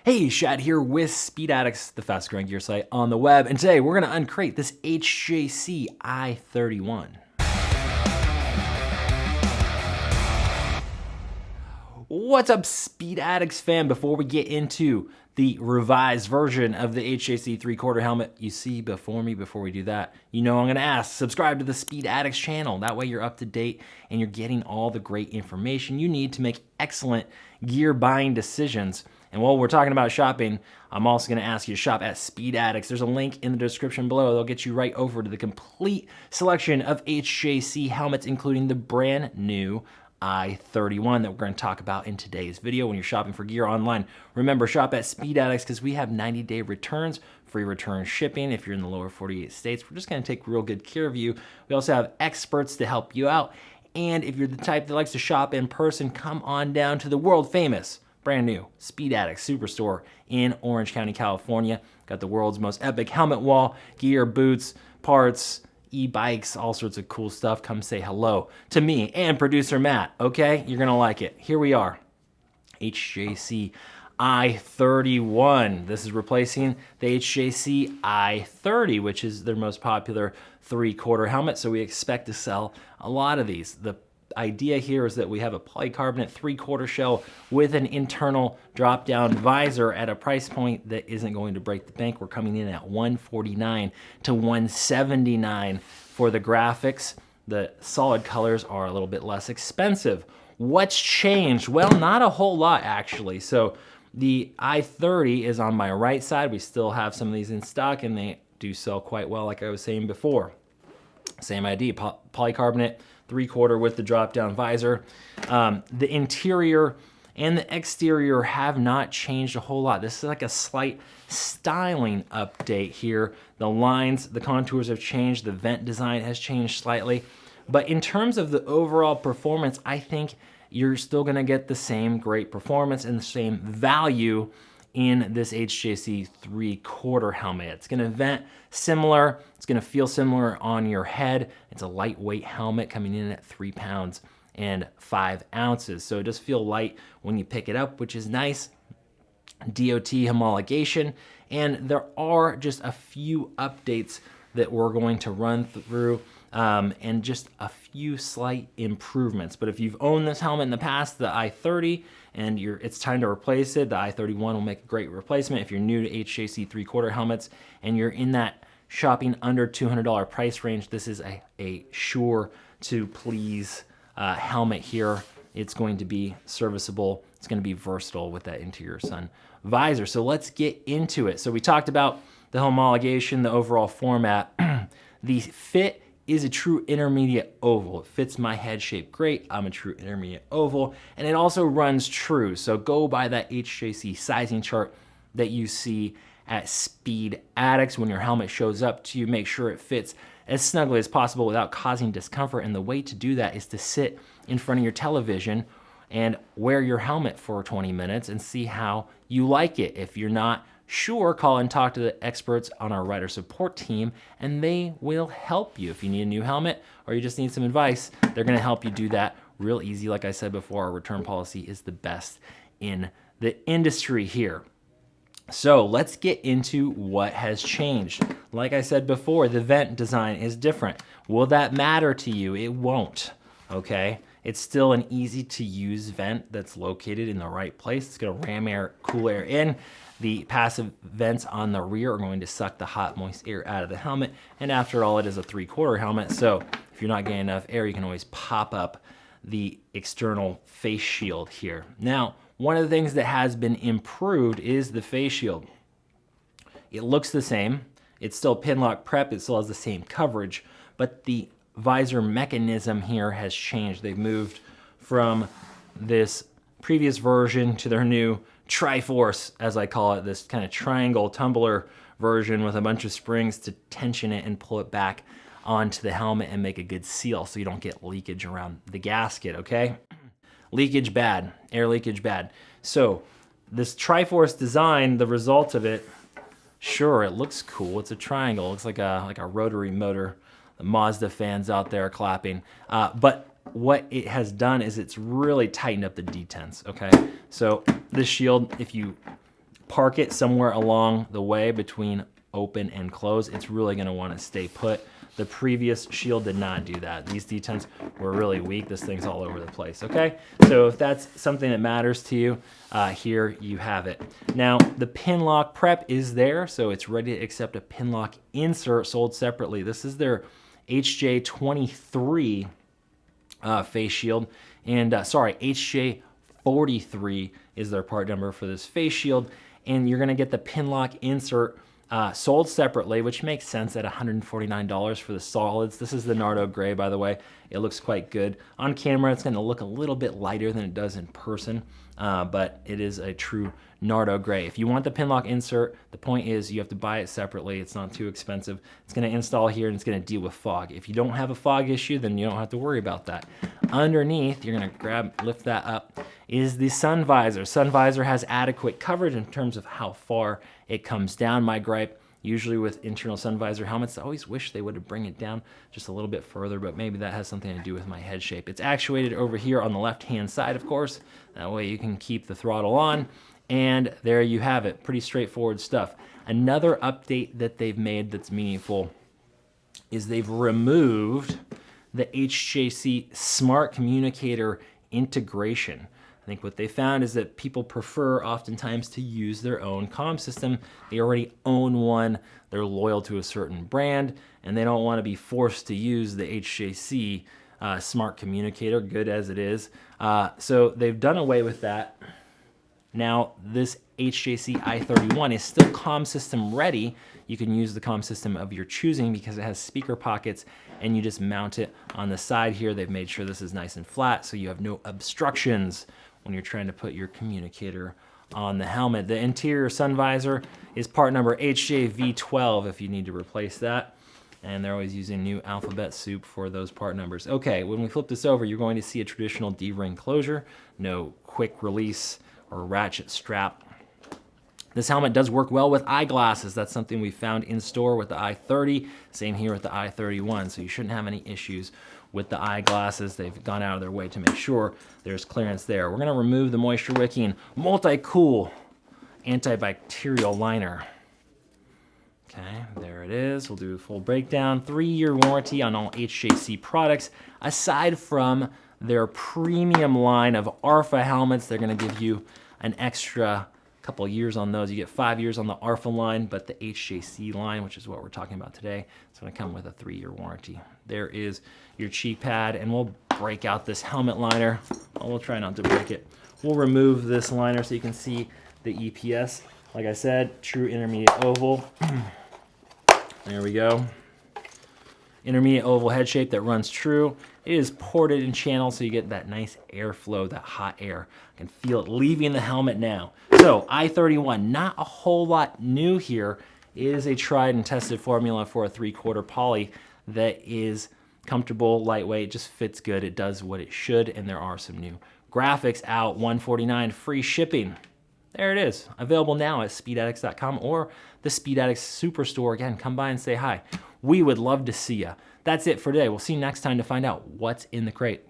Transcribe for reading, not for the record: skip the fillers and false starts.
Hey, Shad here with Speed Addicts, the fastest growing gear site on the web, and today we're going to uncrate this HJC i31. What's up, Speed Addicts fam? Before we get into the revised version of the HJC 3/4 helmet you see before me, before we do that, you know I'm going to ask, subscribe to the Speed Addicts channel. That way you're up to date and you're getting all the great information you need to make excellent gear buying decisions. And while we're talking about shopping, I'm also going to ask you to shop at Speed Addicts. There's a link in the description below. They'll get you right over to the complete selection of HJC helmets, including the brand new i31 that we're going to talk about in today's video. When you're shopping for gear online, remember, shop at Speed Addicts because we have 90-day returns, free return shipping if you're in the lower 48 states. We're just going to take real good care of you. We also have experts to help you out. And if you're the type that likes to shop in person, come on down to the world famous brand new Speed Addicts Superstore in Orange County, California. Got the world's most epic helmet wall, gear, boots, parts, e-bikes, all sorts of cool stuff. Come say hello to me and producer Matt, okay? You're gonna like it. Here we are, HJC i31. This is replacing the HJC i30, which is their most popular 3/4 helmet, so we expect to sell a lot of these. The idea here is that we have a polycarbonate 3/4 shell with an internal drop-down visor at a price point that isn't going to break the bank. We're coming in at $149 to $179 for the graphics. The solid colors are a little bit less expensive. What's changed? Well, not a whole lot actually. So the i30 is on my right side. We still have some of these in stock and they do sell quite well, like I was saying before. Same idea, polycarbonate 3/4 with the drop-down visor. The interior and the exterior have not changed a whole lot. This is like a slight styling update here. The lines, the contours have changed, the vent design has changed slightly. But in terms of the overall performance, I think you're still gonna get the same great performance and the same value in this HJC 3/4 helmet. It's gonna vent similar, it's gonna feel similar on your head. It's a lightweight helmet coming in at 3 pounds and 5 ounces. So it does feel light when you pick it up, which is nice. DOT homologation, and there are just a few updates that we're going to run through and just a few slight improvements. But if you've owned this helmet in the past, the i30, and it's time to replace it, the i31 will make a great replacement. If you're new to HJC 3/4 helmets and you're in that shopping under $200 price range, this is a sure to please helmet here. It's going to be serviceable. It's going to be versatile with that interior sun visor. So let's get into it. So we talked about the homologation, the overall format. The fit is a true intermediate oval. It fits my head shape great. I'm a true intermediate oval, and it also runs true. So go by that HJC sizing chart that you see at Speed Addicts. When your helmet shows up to you, make sure it fits as snugly as possible without causing discomfort. And the way to do that is to sit in front of your television and wear your helmet for 20 minutes and see how you like it. If you're not sure, call and talk to the experts on our rider support team and they will help you. If you need a new helmet or you just need some advice, they're gonna help you do that real easy. Like I said before, our return policy is the best in the industry here. So let's get into what has changed. Like I said before, the vent design is different. Will that matter to you? It won't, okay? It's still an easy to use vent that's located in the right place. It's gonna ram air, cool air in. The passive vents on the rear are going to suck the hot, moist air out of the helmet. And after all, it is a 3/4 helmet. So if you're not getting enough air, you can always pop up the external face shield here. Now, one of the things that has been improved is the face shield. It looks the same. It's still Pinlock prep. It still has the same coverage, but the visor mechanism here has changed. They've moved from this previous version to their new Triforce, as I call it, this kind of triangle tumbler version with a bunch of springs to tension it and pull it back onto the helmet and make a good seal so you don't get leakage around the gasket, okay? Leakage bad, air leakage bad. So this Triforce design, the result of it, sure, it looks cool. It's a triangle. It looks like a rotary motor. The Mazda fans out there are clapping. But what it has done is it's really tightened up the detents, okay? So this shield, if you park it somewhere along the way between open and close, it's really going to want to stay put. The previous shield did not do that. These detents were really weak. This thing's all over the place, okay? So if that's something that matters to you, here you have it. Now, the pin lock prep is there, so it's ready to accept a pin lock insert sold separately. This is their HJ-43 face shield, and HJ-43 is their part number for this face shield, and you're gonna get the pin lock insert sold separately, which makes sense at $149 for the solids. This is the Nardo Gray, by the way. It looks quite good. On camera, it's gonna look a little bit lighter than it does in person, but it is a true Nardo Gray. If you want the pin lock insert, the point is you have to buy it separately. It's not too expensive. It's gonna install here and it's gonna deal with fog. If you don't have a fog issue, then you don't have to worry about that. Underneath, you're gonna lift that up, is the sun visor. Sun visor has adequate coverage in terms of how far it comes down. My gripe, usually with internal sun visor helmets, I always wish they would bring it down just a little bit further, but maybe that has something to do with my head shape. It's actuated over here on the left-hand side, of course. That way you can keep the throttle on, and there you have it. Pretty straightforward stuff. Another update that they've made that's meaningful is they've removed the HJC Smart Communicator integration. I think what they found is that people prefer oftentimes to use their own comm system. They already own one, they're loyal to a certain brand, and they don't want to be forced to use the HJC Smart Communicator, good as it is. So they've done away with that. Now this HJC i31 is still comm system ready. You can use the comm system of your choosing because it has speaker pockets, and you just mount it on the side here. They've made sure this is nice and flat so you have no obstructions when you're trying to put your communicator on the helmet. The interior sun visor is part number HJV12 if you need to replace that. And they're always using new alphabet soup for those part numbers. Okay, when we flip this over, you're going to see a traditional D-ring closure, no quick release or ratchet strap. This helmet does work well with eyeglasses. That's something we found in store with the i30. Same here with the i31, so you shouldn't have any issues with the eyeglasses. They've gone out of their way to make sure there's clearance there. We're gonna remove the moisture-wicking multi-cool antibacterial liner. Okay, there it is. We'll do a full breakdown. 3-year warranty on all HJC products. Aside from their premium line of ARFA helmets, they're gonna give you an extra couple of years on those. You get 5 years on the ARFA line, but the HJC line, which is what we're talking about today, it's gonna come with a 3-year warranty. There is your cheek pad, and we'll break out this helmet liner. Well, we'll try not to break it. We'll remove this liner so you can see the EPS. Like I said, true intermediate oval. There we go. Intermediate oval head shape that runs true. It is ported and channeled so you get that nice airflow, that hot air. I can feel it leaving the helmet now. So i31, not a whole lot new here. It is a tried and tested formula for a 3/4 poly that is comfortable, lightweight, just fits good. It does what it should, and there are some new graphics out. $149 free shipping. There it is, available now at speedaddicts.com or the Speed Addicts Superstore. Again, come by and say hi. We would love to see you. That's it for today. We'll see you next time to find out what's in the crate.